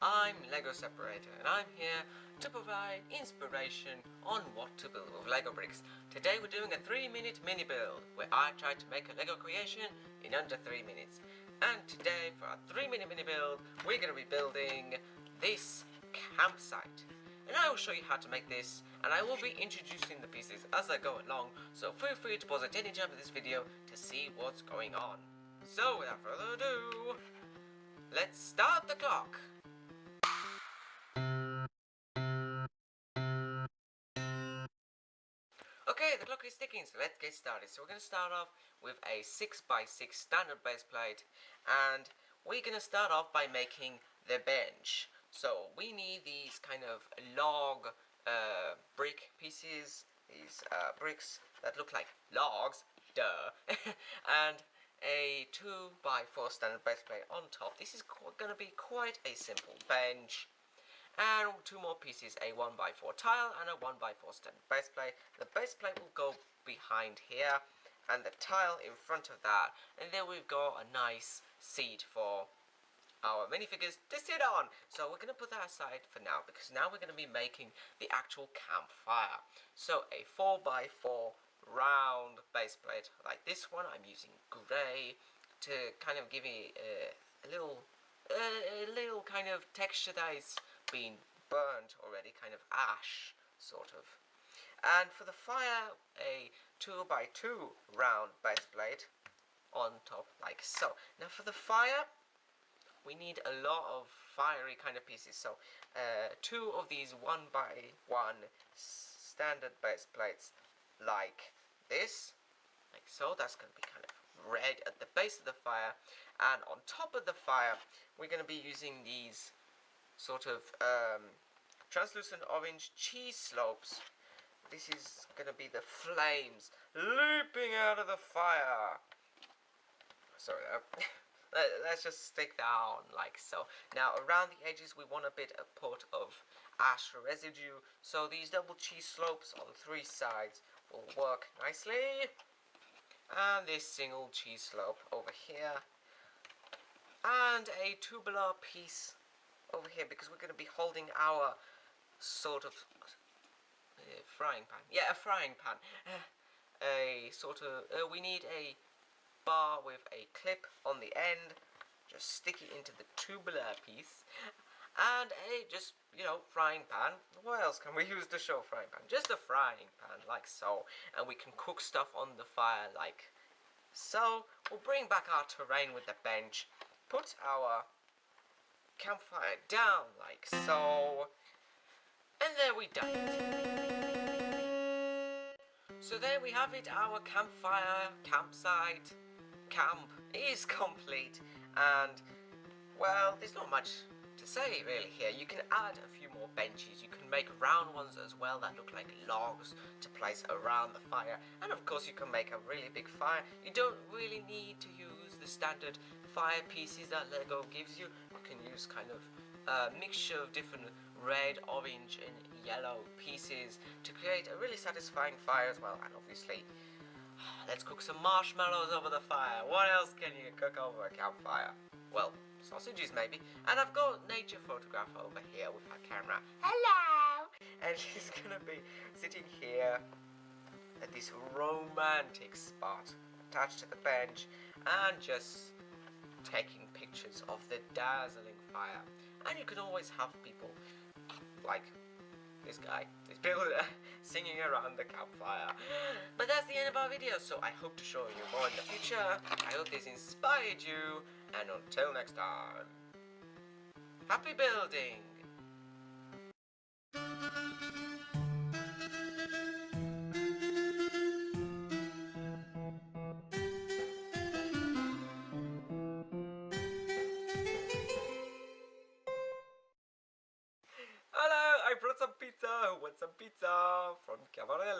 I'm LEGO Separator and I'm here to provide inspiration on what to build with LEGO bricks. Today we're doing a 3-minute mini build where I tried to make a LEGO creation in under 3 minutes. And today for our 3-minute mini build we're going to be building this campsite. And I will show you how to make this, and I will be introducing the pieces as I go along, so feel free to pause at any time of this video to see what's going on. So without further ado, let's start the clock! Okay, the clock is ticking, so let's get started. So we're going to start off with a 6x6 standard base plate, and we're going to start off by making the bench. So we need these kind of log brick pieces, these bricks that look like logs, duh, and a 2x4 standard base plate on top. This is going to be quite a simple bench. And 2 more pieces, a 1x4 tile and a 1x4 standard base plate. The base plate will go behind here and the tile in front of that, and then we've got a nice seat for our minifigures to sit on. So we're going to put that aside for now, because now we're going to be making the actual campfire. So a 4x4 round base plate like this one. I'm using grey to kind of give it a little kind of texture that is been burnt already, kind of ash sort of. And for the fire, a 2x2 round base plate on top like so. Now for the fire, we need a lot of fiery kind of pieces. So 2 of these 1x1 standard base plates like this, like so. That's going to be kind of red at the base of the fire, and on top of the fire we're going to be using these sort of translucent orange cheese slopes. This is going to be the flames leaping out of the fire. Sorry, let's just stick that on like so. Now around the edges we want a bit of ash residue, so these double cheese slopes on 3 sides will work nicely. And this single cheese slope over here, and a tubular piece over here, because we're going to be holding our sort of frying pan. Yeah, a frying pan. A sort of, we need a bar with a clip on the end. Just stick it into the tubular piece. And a just, frying pan. What else can we use to show frying pan? Just a frying pan, like so. And we can cook stuff on the fire, like so. We'll bring back our terrain with the bench. Put our campfire down, like so. And there we done it. So there we have it. Our campfire, campsite, camp is complete. And, well, there's not much to say really here. You can add a few more benches. You can make round ones as well that look like logs to place around the fire. And of course you can make a really big fire. You don't really need to use the standard fire pieces that LEGO gives you. You can use kind of a mixture of different red, orange and yellow pieces to create a really satisfying fire as well. And obviously, let's cook some marshmallows over the fire. What else can you cook over a campfire? Well, sausages maybe. And I've got nature photographer over here with her camera. Hello! And she's gonna be sitting here at this romantic spot attached to the bench and just taking pictures of the dazzling fire. And you can always have people like this guy, this builder, singing around the campfire. But that's the end of our video, so I hope to show you more in the future. I hope this inspired you, and until next time, happy building! Hello, I brought some pizza. Who wants some pizza? From Campfire.